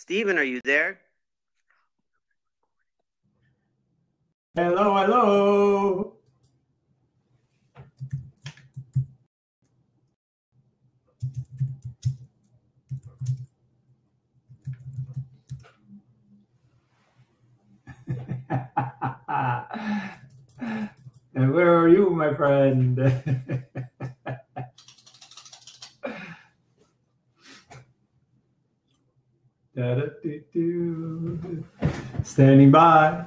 Stephen, are you there? Hello, hello. And where are you, my friend? Standing by.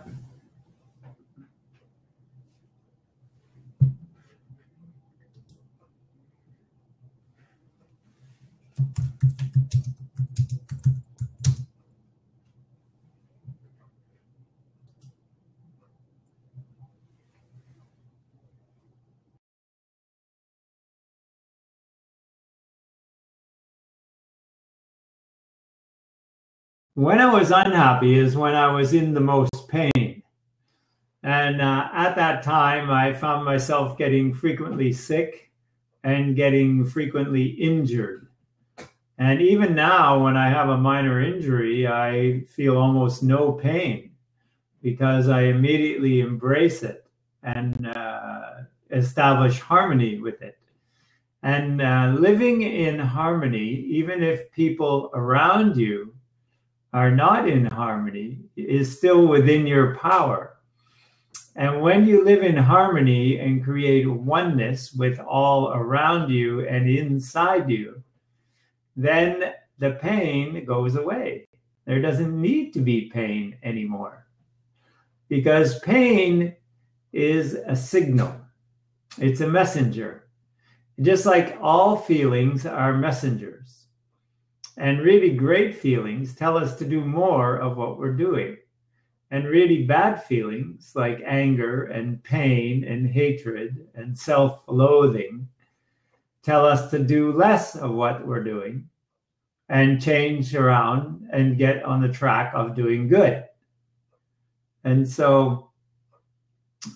When I was unhappy is when I was in the most pain. And at that time, I found myself getting frequently sick and getting frequently injured. And even now, when I have a minor injury, I feel almost no pain because I immediately embrace it and establish harmony with it. And living in harmony, even if people around you are not in harmony, is still within your power. And when you live in harmony and create oneness with all around you and inside you, then the pain goes away. There doesn't need to be pain anymore, because pain is a signal. It's a messenger. Just like all feelings are messengers. And really great feelings tell us to do more of what we're doing. And really bad feelings like anger and pain and hatred and self-loathing tell us to do less of what we're doing and change around and get on the track of doing good. And so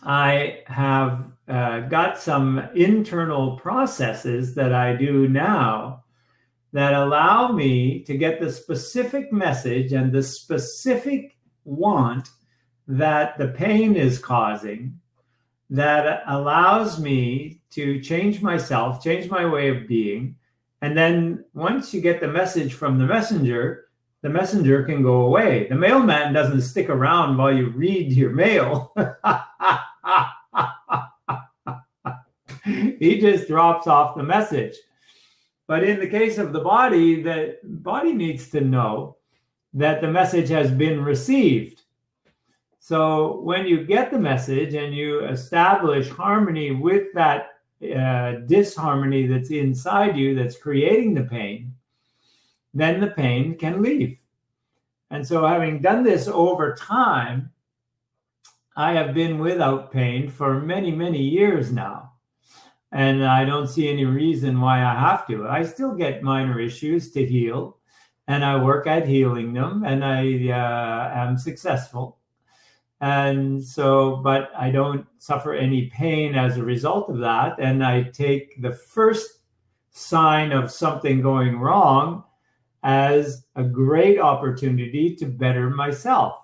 I have got some internal processes that I do now that allow me to get the specific message and the specific want that the pain is causing, that allows me to change myself, change my way of being. And then once you get the message from the messenger can go away. The mailman doesn't stick around while you read your mail. He just drops off the message. But in the case of the body needs to know that the message has been received. So when you get the message and you establish harmony with that disharmony that's inside you, that's creating the pain, then the pain can leave. And so having done this over time, I have been without pain for many, many years now. And I don't see any reason why I have to. I still get minor issues to heal, and I work at healing them, and I am successful. And so, but I don't suffer any pain as a result of that. And I take the first sign of something going wrong as a great opportunity to better myself.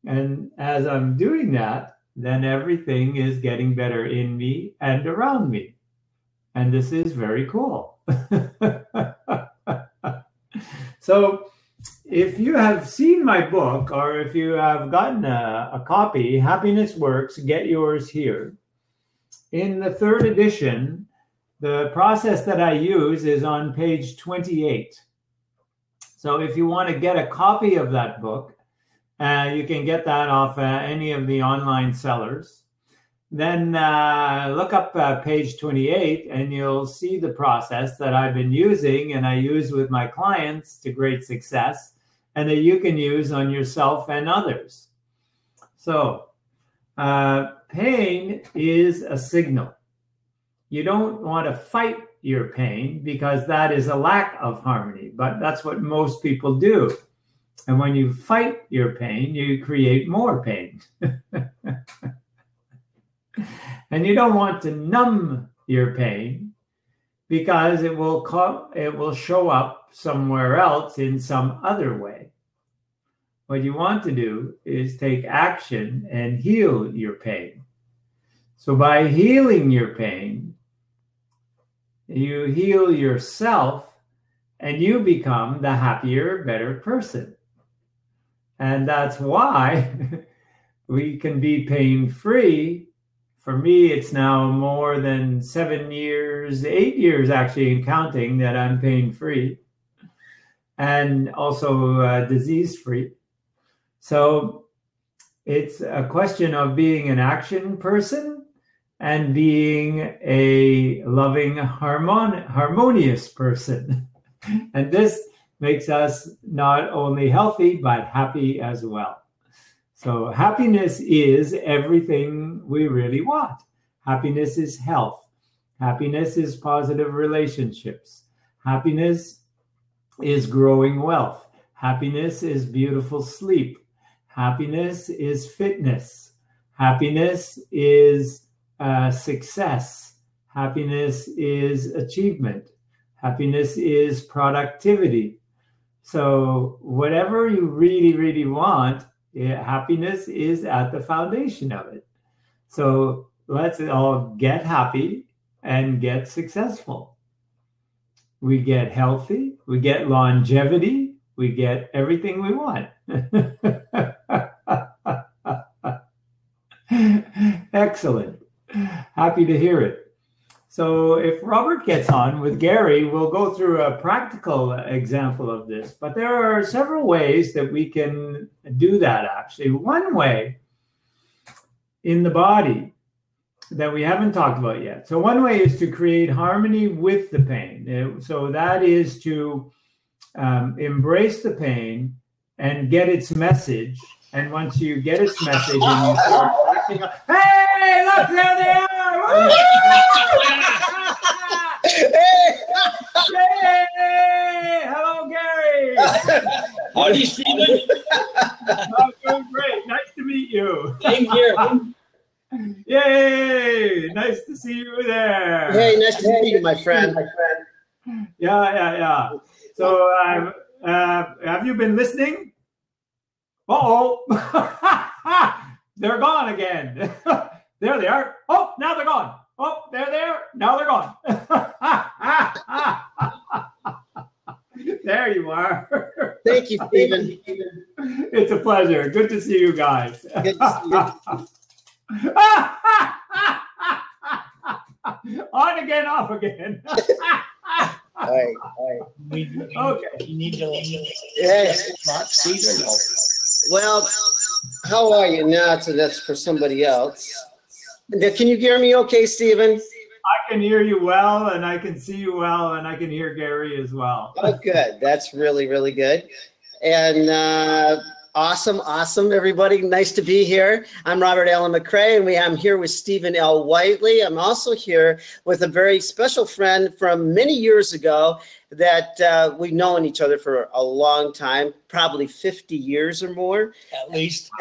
And as I'm doing that, then everything is getting better in me and around me. And this is very cool. So if you have seen my book, or if you have gotten a copy, Happiness Works, get yours here. In the third edition, the process that I use is on page 28. So if you want to get a copy of that book, you can get that off any of the online sellers. Then look up page 28 and you'll see the process that I've been using and I use with my clients to great success, and that you can use on yourself and others. So pain is a signal. You don't want to fight your pain because that is a lack of harmony, but that's what most people do. And when you fight your pain, you create more pain. And you don't want to numb your pain. because it will show up somewhere else in some other way. What you want to do is take action and heal your pain. So by healing your pain, you heal yourself and you become the happier, better person. And that's why we can be pain-free. For me, it's now more than 7 years, 8 years actually, and counting, that I'm pain-free and also disease-free. So it's a question of being an action person and being a loving, harmonious person. And this makes us not only healthy, but happy as well. So happiness is everything we really want. Happiness is health. Happiness is positive relationships. Happiness is growing wealth. Happiness is beautiful sleep. Happiness is fitness. Happiness is success. Happiness is achievement. Happiness is productivity. So whatever you really, really want, happiness is at the foundation of it. So let's all get happy and get successful. We get healthy, we get longevity, we get everything we want. Excellent. Happy to hear it. So if Robert gets on with Gary, we'll go through a practical example of this. But there are several ways that we can do that, actually. One way in the body that we haven't talked about yet. So one way is to create harmony with the pain. So that is to embrace the pain and get its message. And once you get its message and you start acting up, hey, look, there they are! Hey! Hello, Gary! Howdy, Stephen. Oh, doing great. Nice to meet you. Same here. Yay! Nice to see you there. Hey, nice to meet you, my friend. Yeah. So, have you been listening? Uh-oh. They're gone again. There they are. Oh, now they're gone. Oh, they're there. Now they're gone. There you are. Thank you, Stephen. It's a pleasure. Good to see you guys. Good to see you. On again, off again. All right. Okay. You need to Yes. Stephen. Well, how are you now? So that's for somebody else. Can you hear me okay, Stephen? I can hear you well, and I can see you well, and I can hear Gary as well. Oh, good. That's really, really good. And awesome, everybody. Nice to be here. I'm Robert Allen McCrae, and I'm here with Stephen L. Whiteley. I'm also here with a very special friend from many years ago that we've known each other for a long time, probably 50 years or more. At least.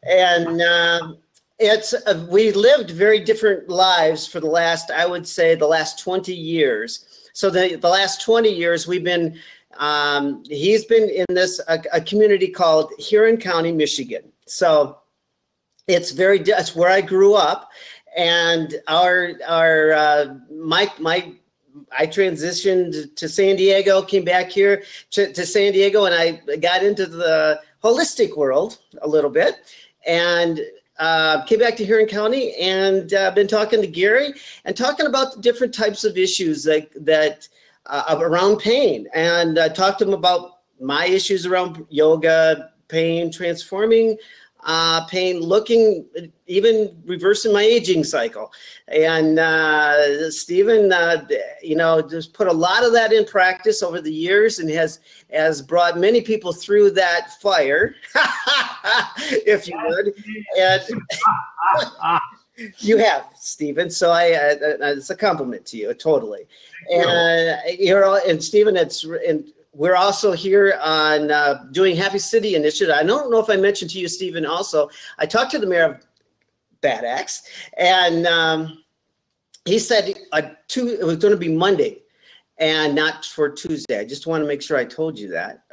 And we lived very different lives for the last 20 years. So the last 20 years we've been, he's been in a community called Huron County, Michigan. So it's where I grew up, and I transitioned to San Diego, came back here to San Diego, and I got into the holistic world a little bit, and came back to Huron County, and been talking to Gary and talking about the different types of issues that around pain, and talked to him about my issues around yoga, pain, transforming pain, looking, even reversing my aging cycle. And Stephen, just put a lot of that in practice over the years, and has brought many people through that fire, if you would. And you have, Stephen. So it's a compliment to you, totally. And Stephen, we're also here on doing Happy City Initiative. I don't know if I mentioned to you, Stephen, also, I talked to the mayor of Bad Axe, and he said it was going to be Monday and not for Tuesday. I just want to make sure I told you that.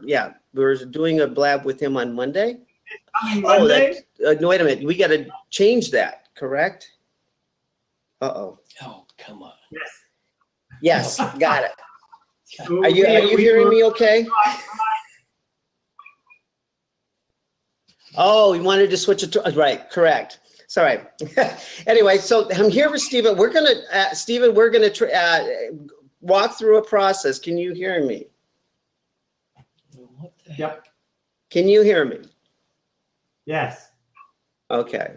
Yeah, we were doing a blab with him on Monday. Monday? No, wait a minute. We got to change that, correct? Uh-oh. Oh, come on. Yes. Yes, got it. So Are you hearing me okay? Oh, we wanted to switch it to, right, correct. Sorry. Anyway, so I'm here with Stephen. We're going to, Stephen, we're going to walk through a process. Can you hear me? What the heck? Yep. Can you hear me? Yes. Okay.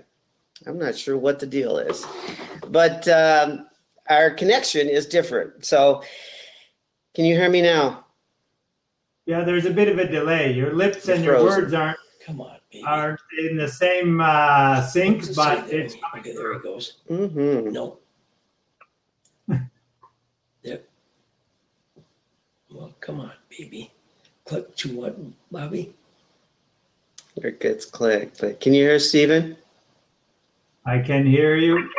I'm not sure what the deal is, but our connection is different. So can you hear me now? Yeah, there's a bit of a delay. Your lips and your Frozen. words aren't Come on, baby. in the same sync, but it's Okay, there he goes. Mm-hmm. No. There. Well, come on, baby. Click to what, Bobby? It gets clicked. But can you hear Stephen? I can hear you.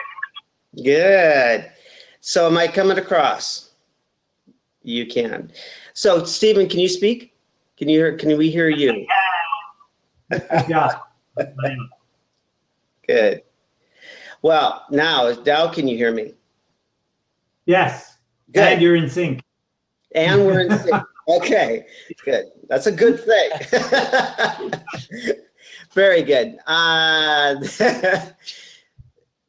Good. So am I coming across? You can. So Stephen, can you speak? Can we hear you? Yeah. Good. Well, now can you hear me? Yes. Good. And you're in sync. And we're in sync. Okay, good. That's a good thing. Very good.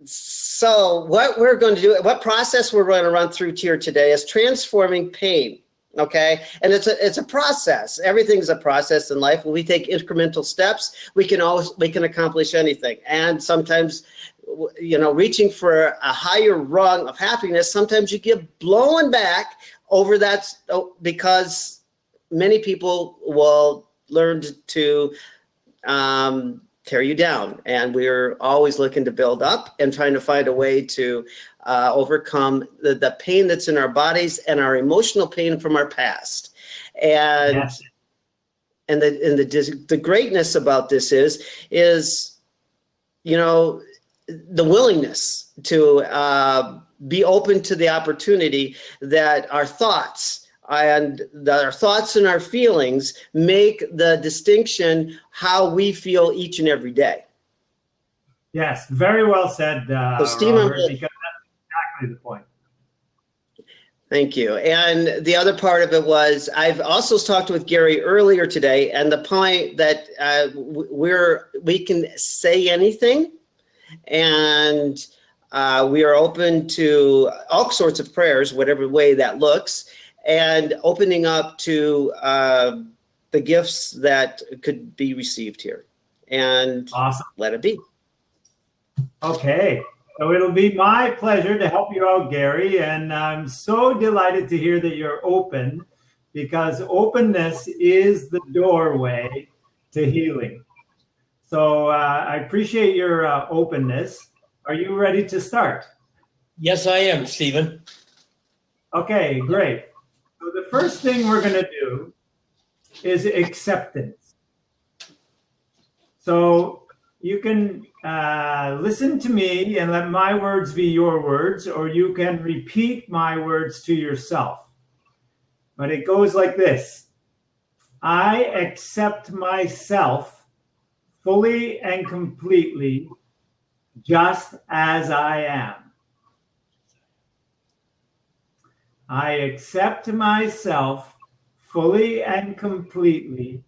So what we're going to do, what process we're going to run through here today is transforming pain. Okay, and it's a process. Everything's a process in life. When we take incremental steps, we can accomplish anything. And sometimes, you know, reaching for a higher rung of happiness, sometimes you get blown back over that because many people will learn to tear you down, and we're always looking to build up and trying to find a way to overcome the pain that's in our bodies and our emotional pain from our past. And Yes. and the greatness about this is you know, the willingness to be open to the opportunity that our thoughts and our feelings make the distinction how we feel each and every day. Yes. Very well said, So Stephen, Robert, because that's exactly the point. thank you. And the other part of it was, I've also talked with Gary earlier today, and the point that we can say anything, and we are open to all sorts of prayers, whatever way that looks, and opening up to the gifts that could be received here. And Awesome. let it be. Okay. So it'll be my pleasure to help you out, Gary. And I'm so delighted to hear that you're open, because openness is the doorway to healing. So I appreciate your openness. Are you ready to start? Yes, I am, Stephen. Okay, great. So the first thing we're going to do is acceptance. So you can listen to me and let my words be your words, or you can repeat my words to yourself. But it goes like this. I accept myself fully and completely just as I am. I accept myself fully and completely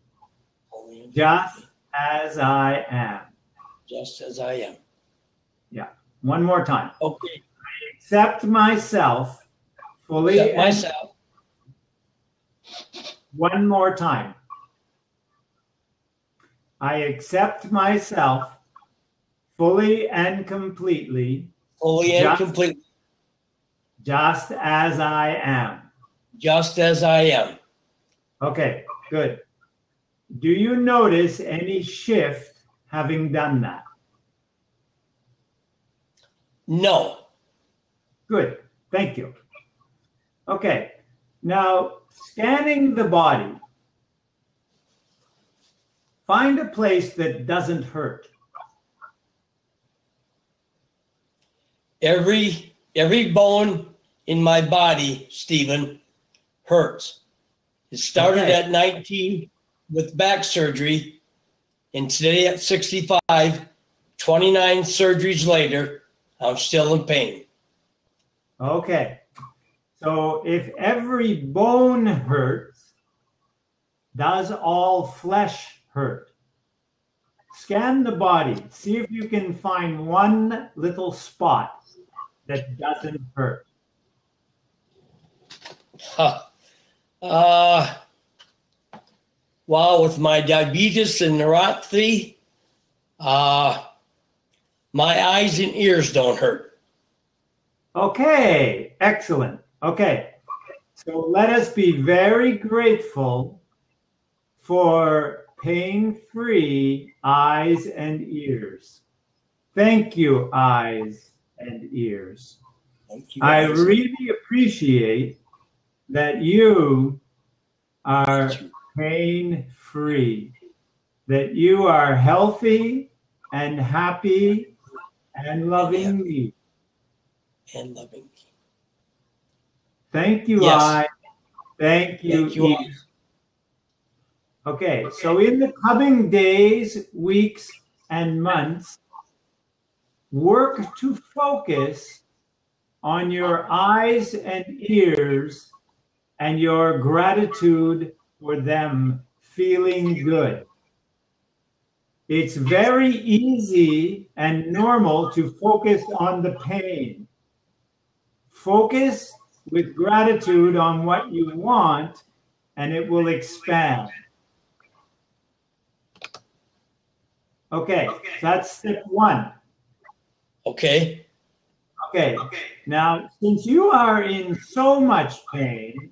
just as I am. Just as I am. Yeah. One more time. Okay. I accept myself fully. Accept myself. One more time. I accept myself fully and completely. Fully and completely. Just as I am. Just as I am. Okay, good. Do you notice any shift having done that? No. Good, thank you. Okay, now scanning the body, find a place that doesn't hurt. Every every bone in my body, Stephen, hurts. It started Okay. at 19 with back surgery, and today at 65, 29 surgeries later, I'm still in pain. Okay. So if every bone hurts, does all flesh hurt? Scan the body. See if you can find one little spot that doesn't hurt. Huh. Well, with my diabetes and neuropathy, my eyes and ears don't hurt. Okay, excellent. Okay, so let us be very grateful for pain-free eyes and ears. Thank you, eyes and ears. Thank you, I guys. really appreciate that you are pain-free, that you are healthy and happy and loving me. And loving me. Thank you, Yes. I. Thank you, Thank you, E. eyes. Okay, so in the coming days, weeks, and months, work to focus on your eyes and ears and your gratitude for them feeling good. It's very easy and normal to focus on the pain. Focus with gratitude on what you want, and it will expand. Okay, so that's step one. Okay. Okay, now since you are in so much pain,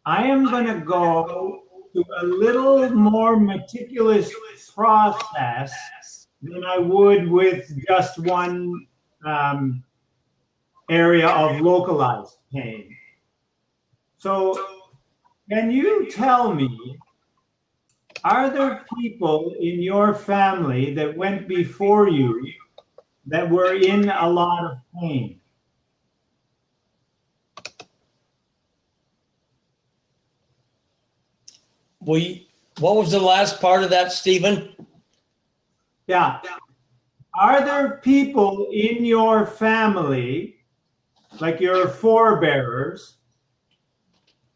I am going to go to a little more meticulous process than I would with just one area of localized pain. So, can you tell me, are there people in your family that went before you that were in a lot of pain? What was the last part of that, Stephen? Yeah. Are there people in your family, like your forebears,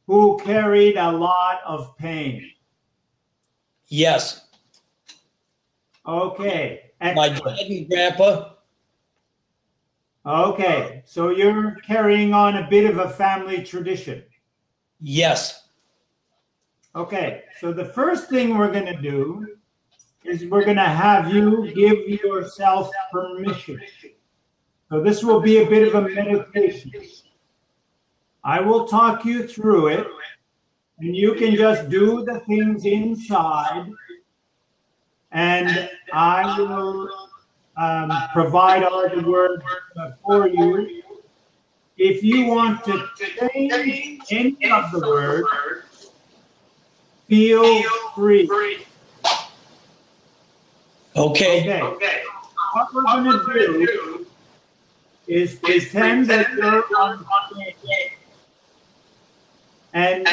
who carried a lot of pain? Yes. Okay. My Excellent. dad and grandpa. Okay. So you're carrying on a bit of a family tradition. Yes. Okay. So the first thing we're going to do is we're going to have you give yourself permission. So this will be a bit of a meditation. I will talk you through it, and you can just do the things inside, and I will provide all the words for you. If you want to change any of the words, feel free. Okay. Okay. What we're going to do is pretend that you're on stage. And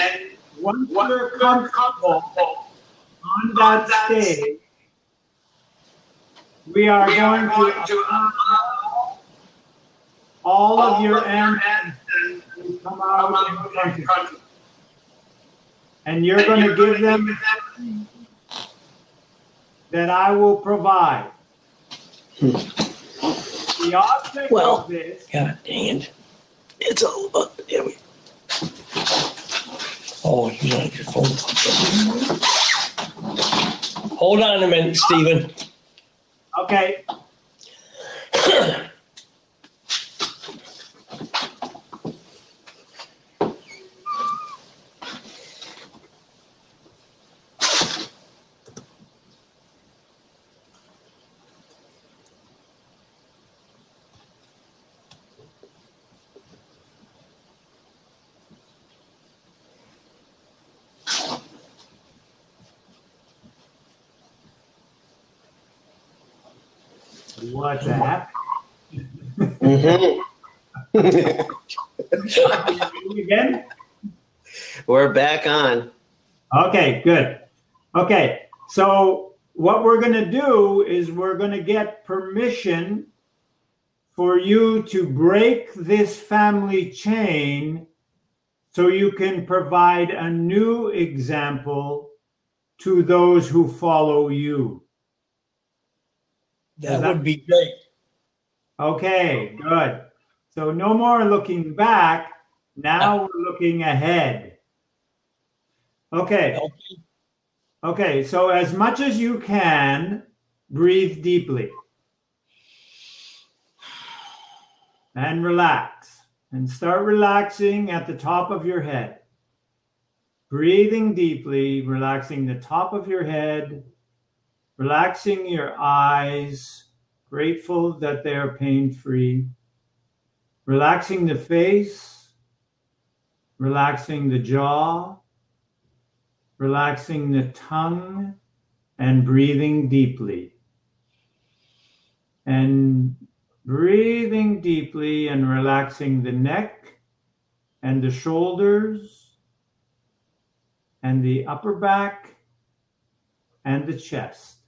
once you're comfortable on that stage, we are going to allow all of your emotions to come out in front of you. And you're going to give them the that I will provide. The object of this. God dang it. It's all about there we Oh, you want your phone? Hold on a minute, Stephen. Okay. What's that? Mm-hmm. Again? We're back on. Okay, good. Okay, so what we're going to do is we're going to get permission for you to break this family chain so you can provide a new example to those who follow you. That would be great. Okay, good. So no more looking back. Now we're looking ahead. Okay. Okay, so as much as you can, breathe deeply. And relax. And start relaxing at the top of your head. Breathing deeply, relaxing the top of your head, relaxing your eyes, grateful that they are pain-free, relaxing the face, relaxing the jaw, relaxing the tongue, and breathing deeply. And breathing deeply and relaxing the neck and the shoulders and the upper back and the chest.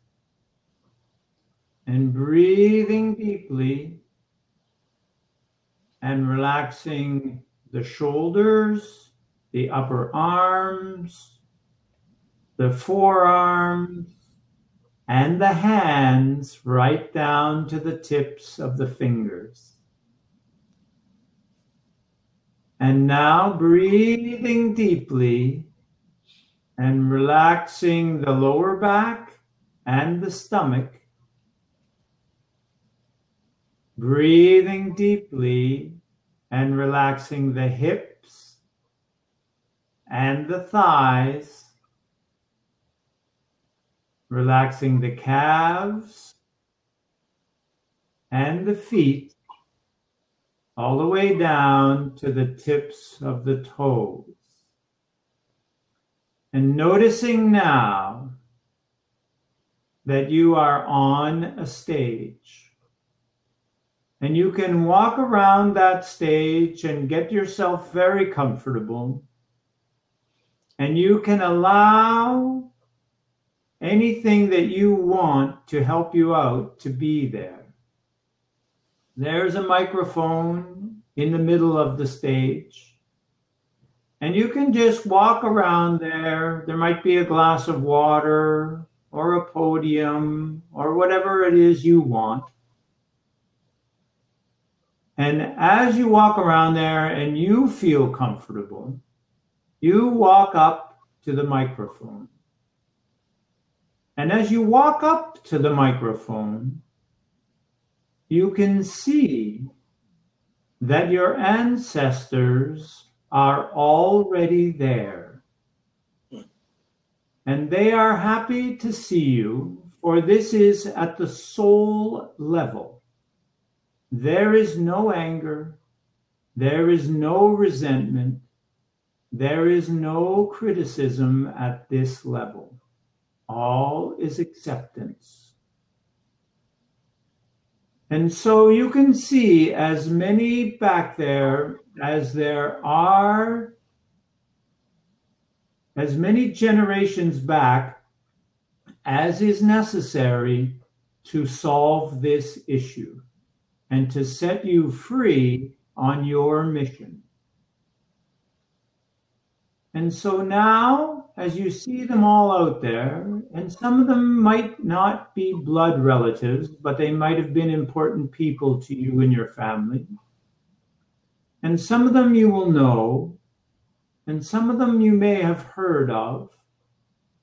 And breathing deeply and relaxing the shoulders, the upper arms, the forearms, and the hands right down to the tips of the fingers. And now breathing deeply and relaxing the lower back and the stomach. Breathing deeply and relaxing the hips and the thighs. Relaxing the calves and the feet all the way down to the tips of the toes. And noticing now that you are on a stage. And you can walk around that stage and get yourself very comfortable. And you can allow anything that you want to help you out to be there. There's a microphone in the middle of the stage. And you can just walk around there. There might be a glass of water or a podium or whatever it is you want. And as you walk around there and you feel comfortable, you walk up to the microphone. And as you walk up to the microphone, you can see that your ancestors are already there. And they are happy to see you, for this is at the soul level. There is no anger, there is no resentment, there is no criticism at this level. All is acceptance. And so you can see as many back there as there are, as many generations back as is necessary to solve this issue and to set you free on your mission. And so now, as you see them all out there, and some of them might not be blood relatives, but they might have been important people to you and your family. And some of them you will know, and some of them you may have heard of,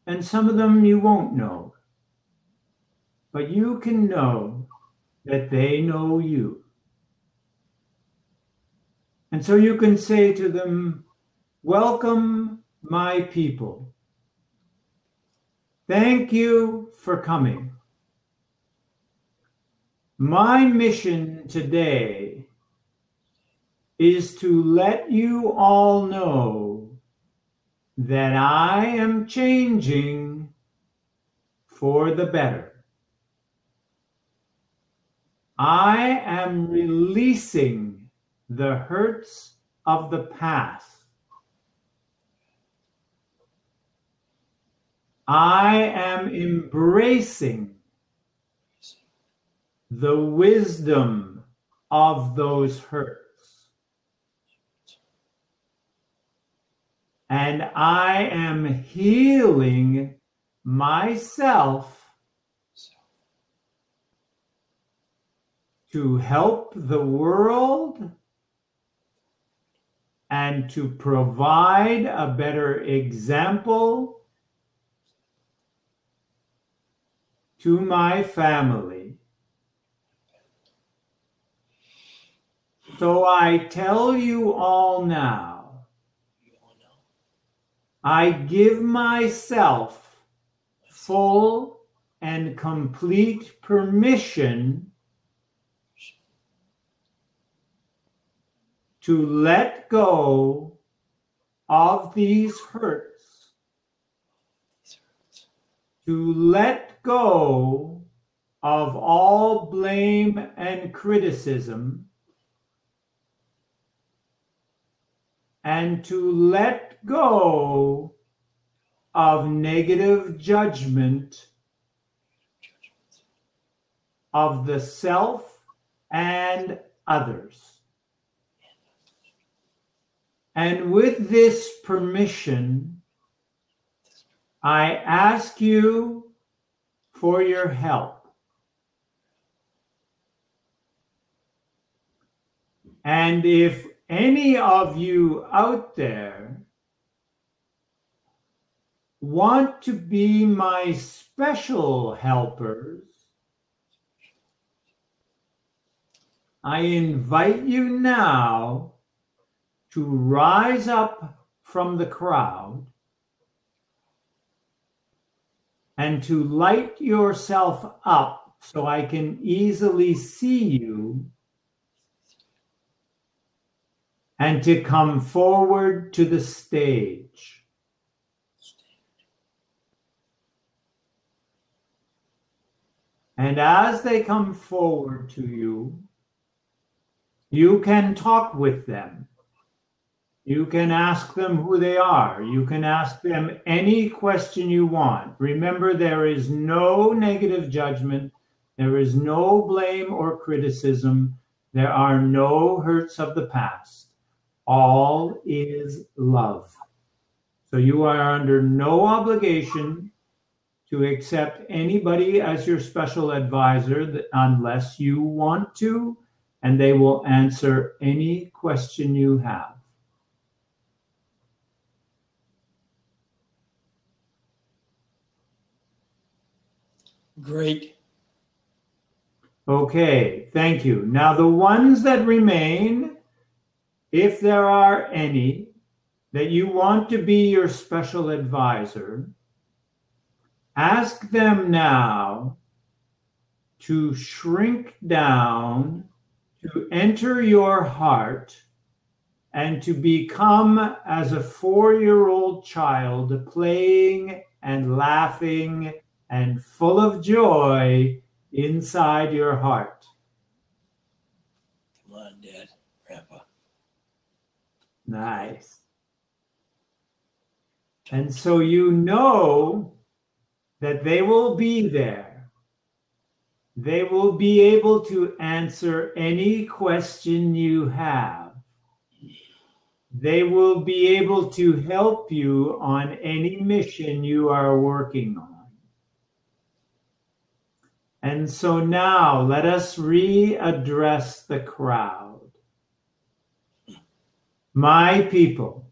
and some of them you won't know. But you can know that they know you. And so you can say to them, "Welcome, my people. Thank you for coming. My mission today is to let you all know that I am changing for the better. I am releasing the hurts of the past. I am embracing the wisdom of those hurts. And I am healing myself to help the world and to provide a better example to my family. So I tell you all now, I give myself full and complete permission to let go of these hurts, to let go of all blame and criticism, and to let go of negative judgment of the self and others. And with this permission, I ask you for your help. And if any of you out there want to be my special helpers, I invite you now to rise up from the crowd and to light yourself up so I can easily see you, and to come forward to the stage. And as they come forward to you, you can talk with them. You can ask them who they are. You can ask them any question you want. Remember, there is no negative judgment. There is no blame or criticism. There are no hurts of the past. All is love. So you are under no obligation to accept anybody as your special advisor unless you want to, and they will answer any question you have. Great. Okay, thank you. Now the ones that remain, if there are any, that you want to be your special advisor, ask them now to shrink down, to enter your heart, and to become as a 4-year-old child, playing and laughing and full of joy inside your heart. Come on, Dad, Grandpa. Nice. And so you know that they will be there. They will be able to answer any question you have. They will be able to help you on any mission you are working on. And so now let us readdress the crowd. My people,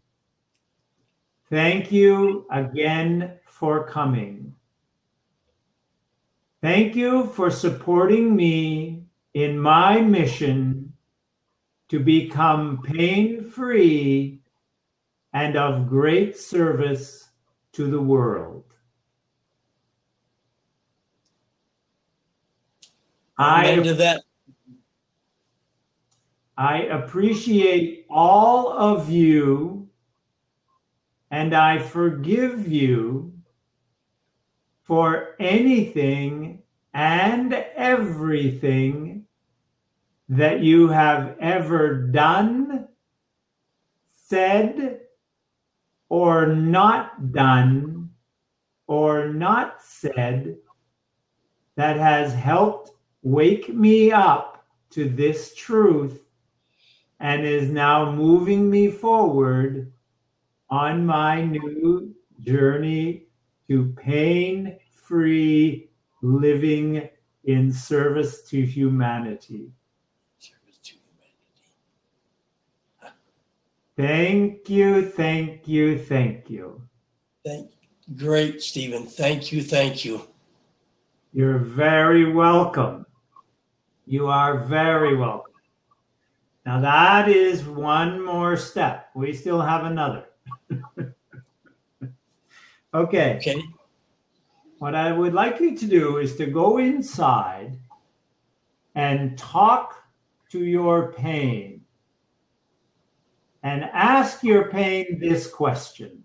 thank you again for coming. Thank you for supporting me in my mission to become pain-free and of great service to the world. Amen to that. I appreciate all of you, and I forgive you for anything and everything that you have ever done, said, or not done, or not said that has helped wake me up to this truth and is now moving me forward on my new journey to pain-free living in service to humanity. Thank you, thank you, thank you. Great, Stephen. Thank you, thank you. You're very welcome. You are very welcome. Now that is one more step. We still have another. Okay. What I would like you to do is to go inside and talk to your pain and ask your pain this question.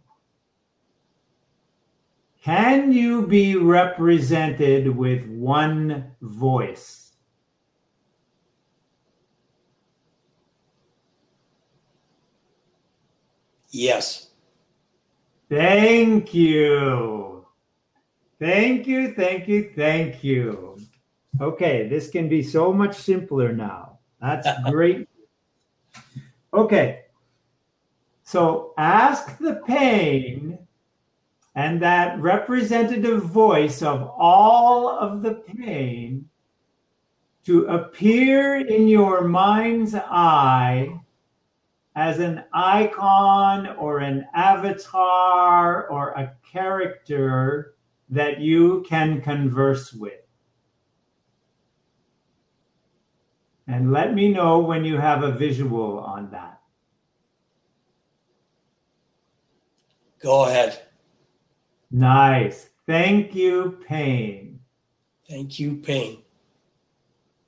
Can you be represented with one voice? Yes. Thank you. Thank you, thank you, thank you. Okay, this can be so much simpler now. That's great. Okay, so ask the pain and that representative voice of all of the pain to appear in your mind's eye as an icon or an avatar or a character that you can converse with. And let me know when you have a visual on that. Go ahead. Nice. Thank you, pain. Thank you, pain.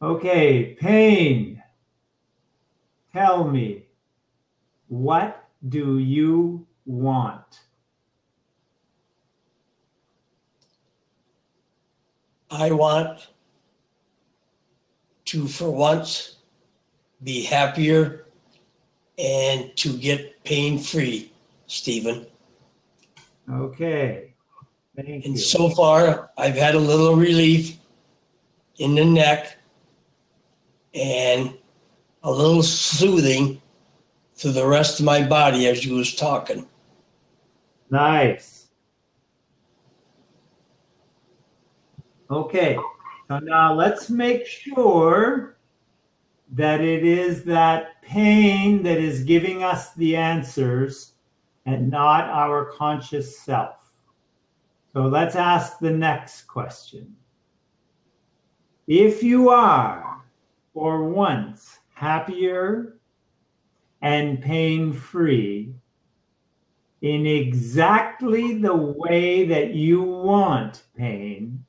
Okay, pain. Tell me, what do you want? I want to, for once, be happier and to get pain-free, Stephen. Okay, thank you. And so far, I've had a little relief in the neck and a little soothing to the rest of my body as you was talking. Nice. Okay, so now let's make sure that it is that pain that is giving us the answers and not our conscious self. So let's ask the next question. If you are, for once, happier and pain-free in exactly the way that you want pain,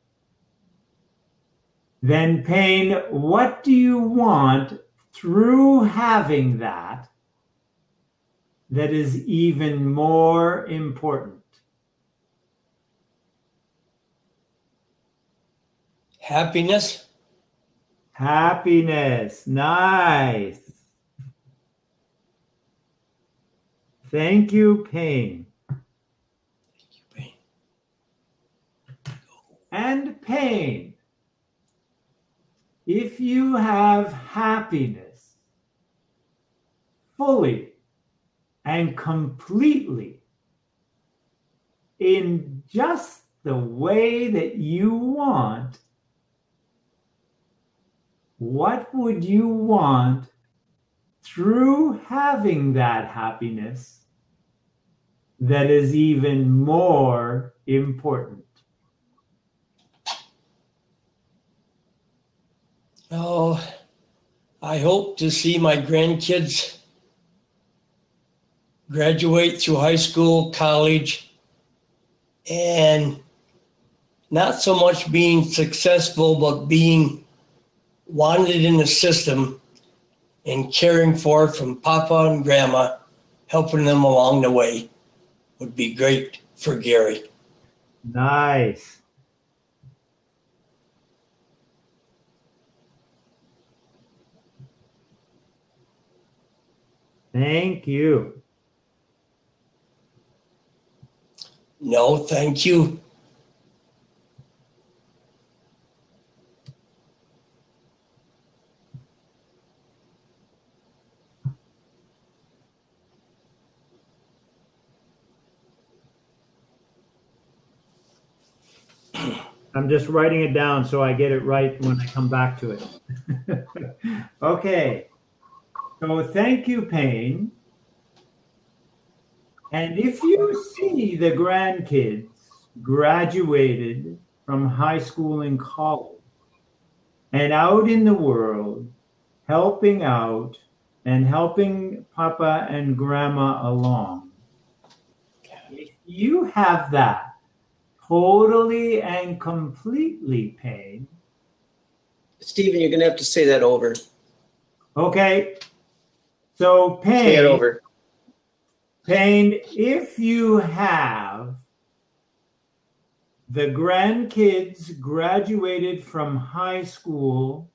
then pain, what do you want through having that that is even more important? Happiness. Happiness. Nice. Thank you, pain. Thank you, pain. And pain. If you have happiness fully and completely in just the way that you want, what would you want through having that happiness that is even more important? Oh, I hope to see my grandkids graduate through high school, college, and not so much being successful, but being wanted in the system and caring for from Papa and Grandma, helping them along the way would be great for Gary. Nice. Thank you. No, thank you. I'm just writing it down so I get it right when I come back to it. Okay. So thank you, Payne. And if you see the grandkids graduated from high school and college and out in the world helping out and helping Papa and Grandma along, if you have that totally and completely, Payne. Stephen, you're going to have to say that over. Okay. So Payne. Say it over. Payne, if you have the grandkids graduated from high school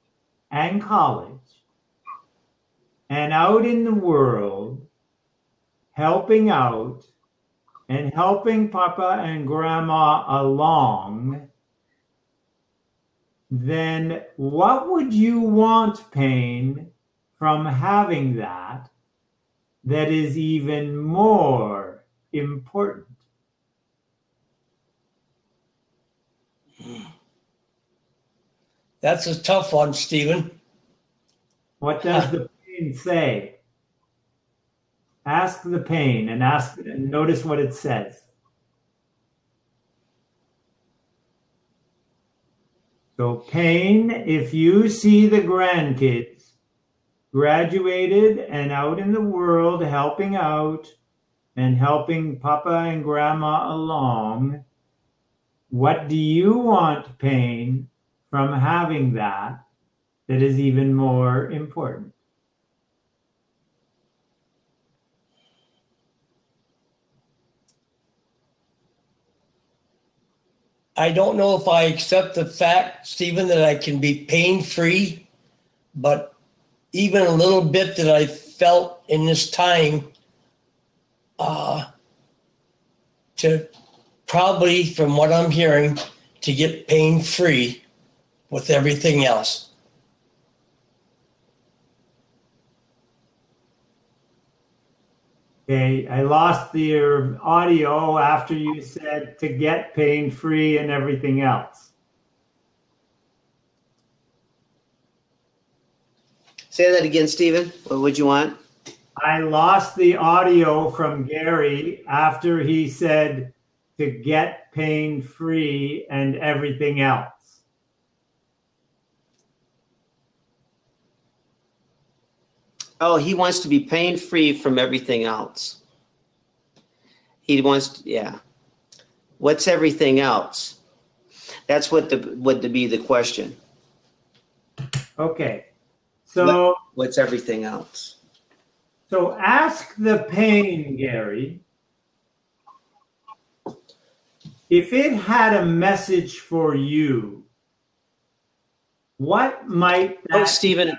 and college and out in the world helping out and helping Papa and Grandma along, then what would you want, Payne, from having that is even more important? That's a tough one, Stephen. What does the Payne say? Ask the Payne and notice what it says. So Payne, if you see the grandkids graduated and out in the world helping out and helping Papa and Grandma along, what do you want, Payne, from having that is even more important? I don't know if I accept the fact, Stephen, that I can be pain-free, but even a little bit that I felt in this time to probably, from what I'm hearing, to get pain-free with everything else. Okay, I lost your audio after you said to get pain-free and everything else. Say that again, Stephen. What would you want? I lost the audio from Gary after he said to get pain-free and everything else. Oh, he wants to be pain-free from everything else. He wants to, yeah. What's everything else? That's what would be the question. Okay. So what's everything else? So ask the Payne, Gary, if it had a message for you, what might that Stephen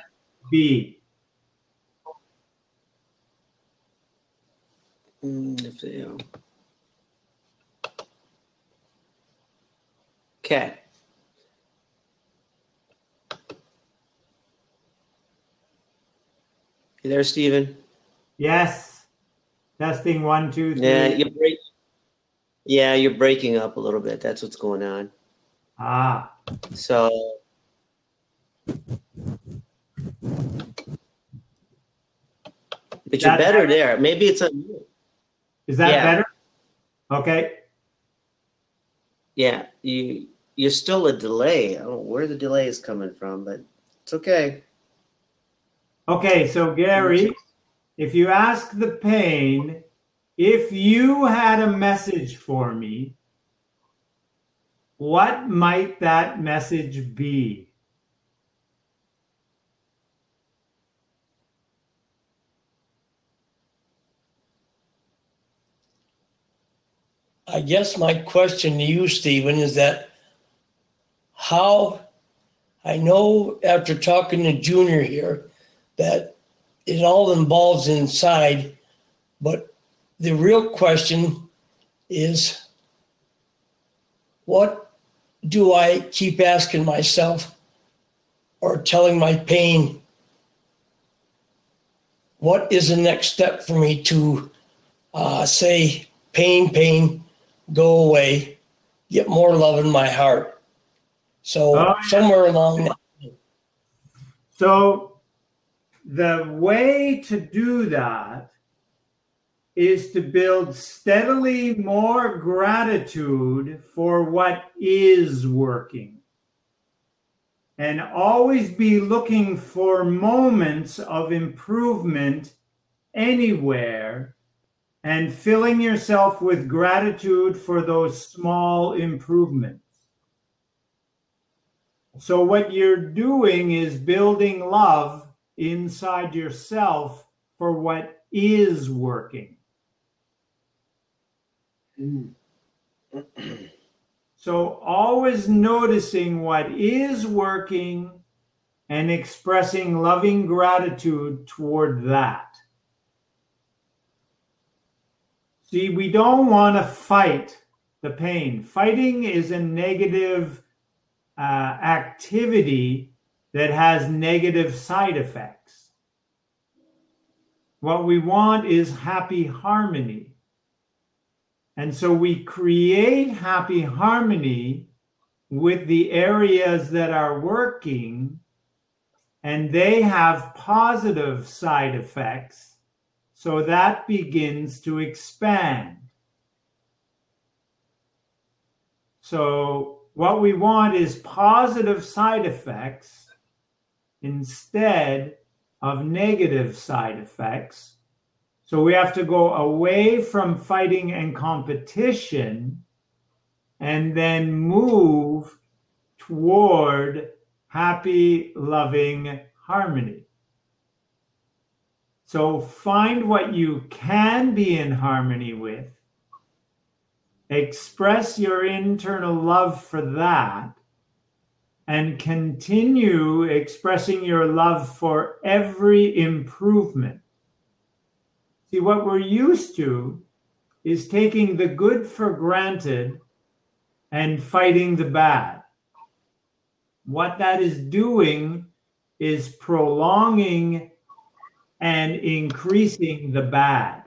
be? Okay. You there, Stephen? Yes. Testing 1, 2, 3. Yeah, you're breaking up a little bit. That's what's going on. Ah. So. But you're better there. Maybe it's a. Is that better? Okay. Yeah, you're still a delay. I don't know where the delay is coming from, but it's okay. Okay, so Gary, if you ask the Payne, if you had a message for me, what might that message be? I guess my question to you, Stephen, is that how, I know after talking to Junior here, that it all involves inside. But the real question is, what do I keep asking myself or telling my pain? What is the next step for me to say, pain, go away, get more love in my heart? So somewhere along that. So the way to do that is to build steadily more gratitude for what is working. And always be looking for moments of improvement anywhere and filling yourself with gratitude for those small improvements. So what you're doing is building love inside yourself for what is working. So always noticing what is working and expressing loving gratitude toward that. See, we don't want to fight the pain. Fighting is a negative activity that has negative side effects. What we want is happy harmony. And so we create happy harmony with the areas that are working, and they have positive side effects. So that begins to expand. So what we want is positive side effects instead of negative side effects. So we have to go away from fighting and competition and then move toward happy, loving harmony. So find what you can be in harmony with. Express your internal love for that and continue expressing your love for every improvement. See, what we're used to is taking the good for granted and fighting the bad. What that is doing is prolonging and increasing the bad.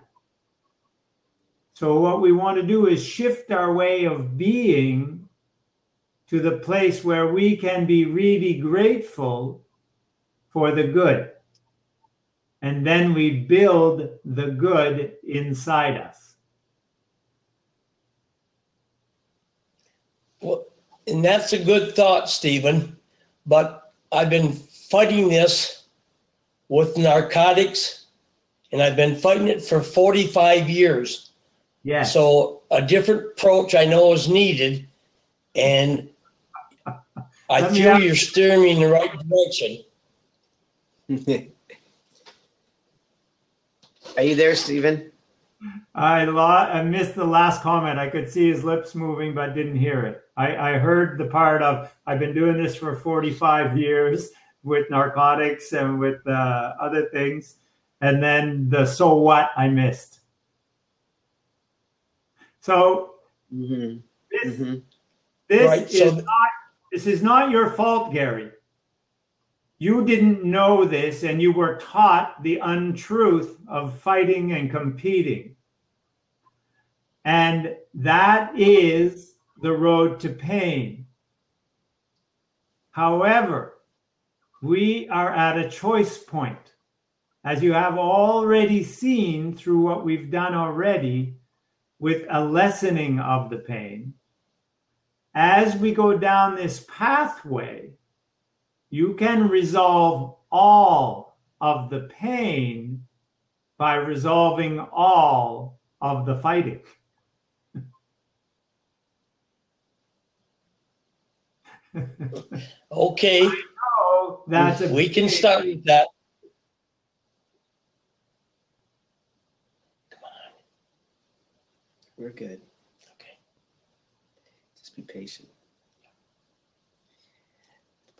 So what we want to do is shift our way of being to the place where we can be really grateful for the good. And then we build the good inside us. Well, and that's a good thought, Stephen. But I've been fighting this with narcotics, and I've been fighting it for 45 years. Yes. So a different approach I know is needed, and I feel you're steering me in the right direction. Are you there, Stephen? I missed the last comment. I could see his lips moving, but didn't hear it. I heard the part of, I've been doing this for 45 years with narcotics and with other things. And then the so what I missed. So this is not your fault, Gary. You didn't know this, and you were taught the untruth of fighting and competing. And that is the road to pain. However, we are at a choice point. As you have already seen through what we've done already with a lessening of the pain, as we go down this pathway, you can resolve all of the pain by resolving all of the fighting. Okay. I know that's we can start with that. Come on. We're good. Okay. Just be patient.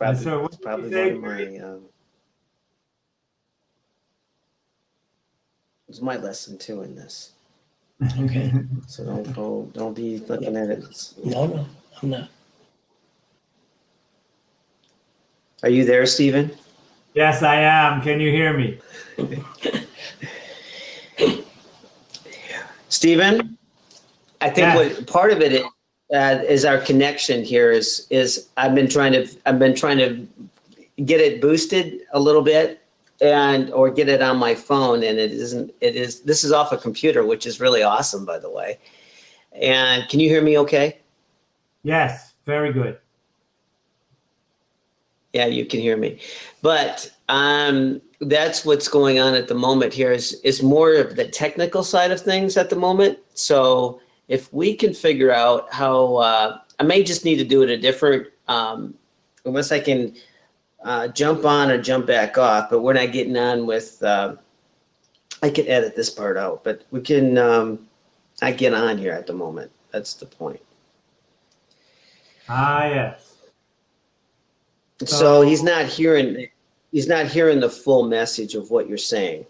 It's probably one of my It's my lesson too in this. Okay. So don't be looking at it. No, I'm not. Are you there, Stephen? Yes, I am. Can you hear me? Stephen, I think what part of it is our connection here is I've been trying to get it boosted a little bit or get it on my phone, and this is off a computer, which is really awesome, by the way. And can you hear me okay? Yes, very good. Yeah, you can hear me. But that's what's going on at the moment here is more of the technical side of things at the moment. So if we can figure out how, I may just need to do it a different, unless I can jump on or jump back off, but we're not getting on with, I can edit this part out, but we can not get on here at the moment. That's the point. Ah, yes. So he's not hearing the full message of what you're saying.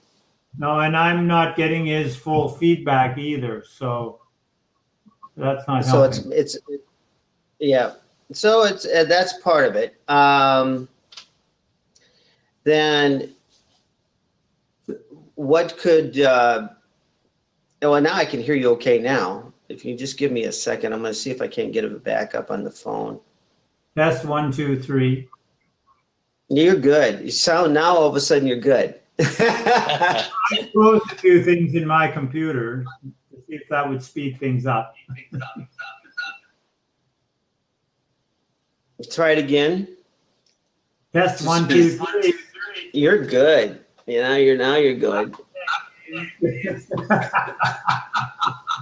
No, and I'm not getting his full feedback either, so that's not helping. So it's yeah. So it's that's part of it. Then what could? Well, now I can hear you okay now. If you just give me a second, I'm going to see if I can't get it back up on the phone. Test 1, 2, 3. You're good. You sound now. All of a sudden, you're good. I closed a few things in my computer to see if that would speed things up. Try it again. Test 1, 2, 3. You're good. You're good.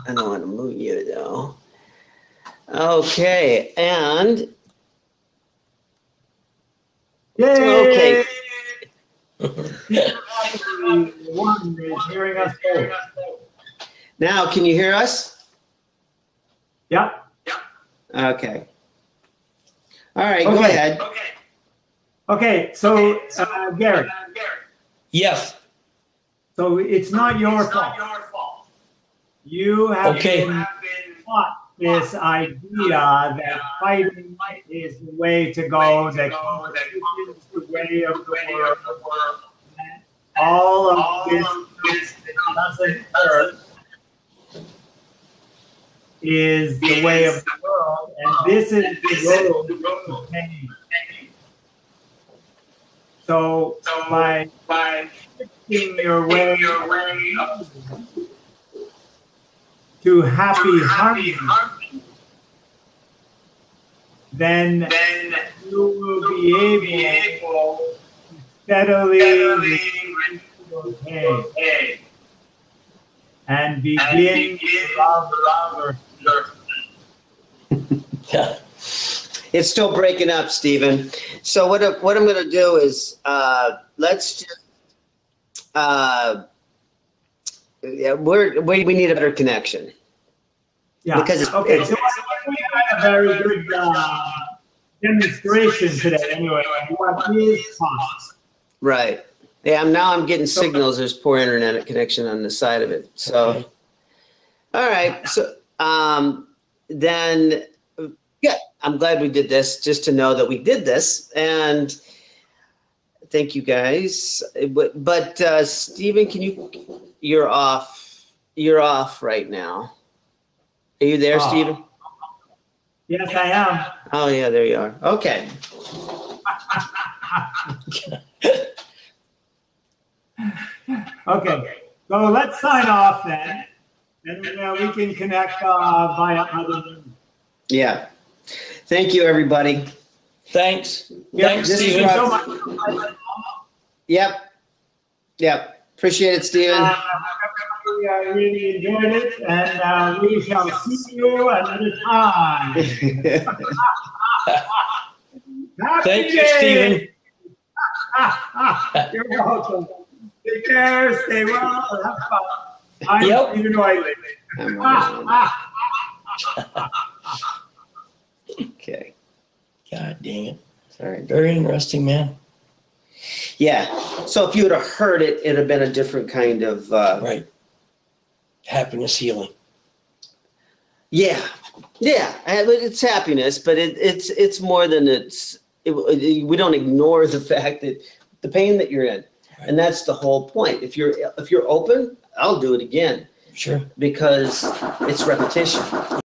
I don't want to mute you though. Okay, and Yay! okay. One is hearing us both. Now, can you hear us? Yep. Okay. All right, go ahead. Okay, so Gary. Yes. So it's not your fault. You have been taught this idea that fighting is the way to go, that competition is the way of the world. All of this doesn't work is the way of the world, and this is the road to pain. So by shifting your way to happy harmony, then you will be able to steadily reduce your pain and begin to love yourself. It's still breaking up, Stephen. So what I'm going to do is let's just we need a better connection. Yeah. Because okay. So we had a very good demonstration today. Anyway, what is cost? Right. Yeah. Now I'm getting signals. There's poor internet connection on the side of it. So, okay. All right. So then, yeah, I'm glad we did this. Just to know that we did this, and thank you guys. But Stephen, you're off. You're off right now. Are you there, Stephen? Yes, I am. Oh, yeah, there you are. Okay. Okay, so let's sign off then, and we can connect via other means. Yeah. Thank you, everybody. Thanks. Yeah, Thanks, thank you Stephen. so much. Yep. Appreciate it, Stephen. I really enjoyed it, and we shall see you another time. Thank you, Stephen. You're welcome. Take care, stay well, have fun. I'm Yep. Stephen Whiteley. Okay. God dang it. Sorry. Very interesting, man. Yeah. So if you would have heard it, it'd have been a different kind of. Right. Happiness, healing. Yeah. Yeah. It's happiness, but it's more than we don't ignore the fact that the pain that you're in, Right. and that's the whole point. If you're open, I'll do it again Sure. because it's repetition.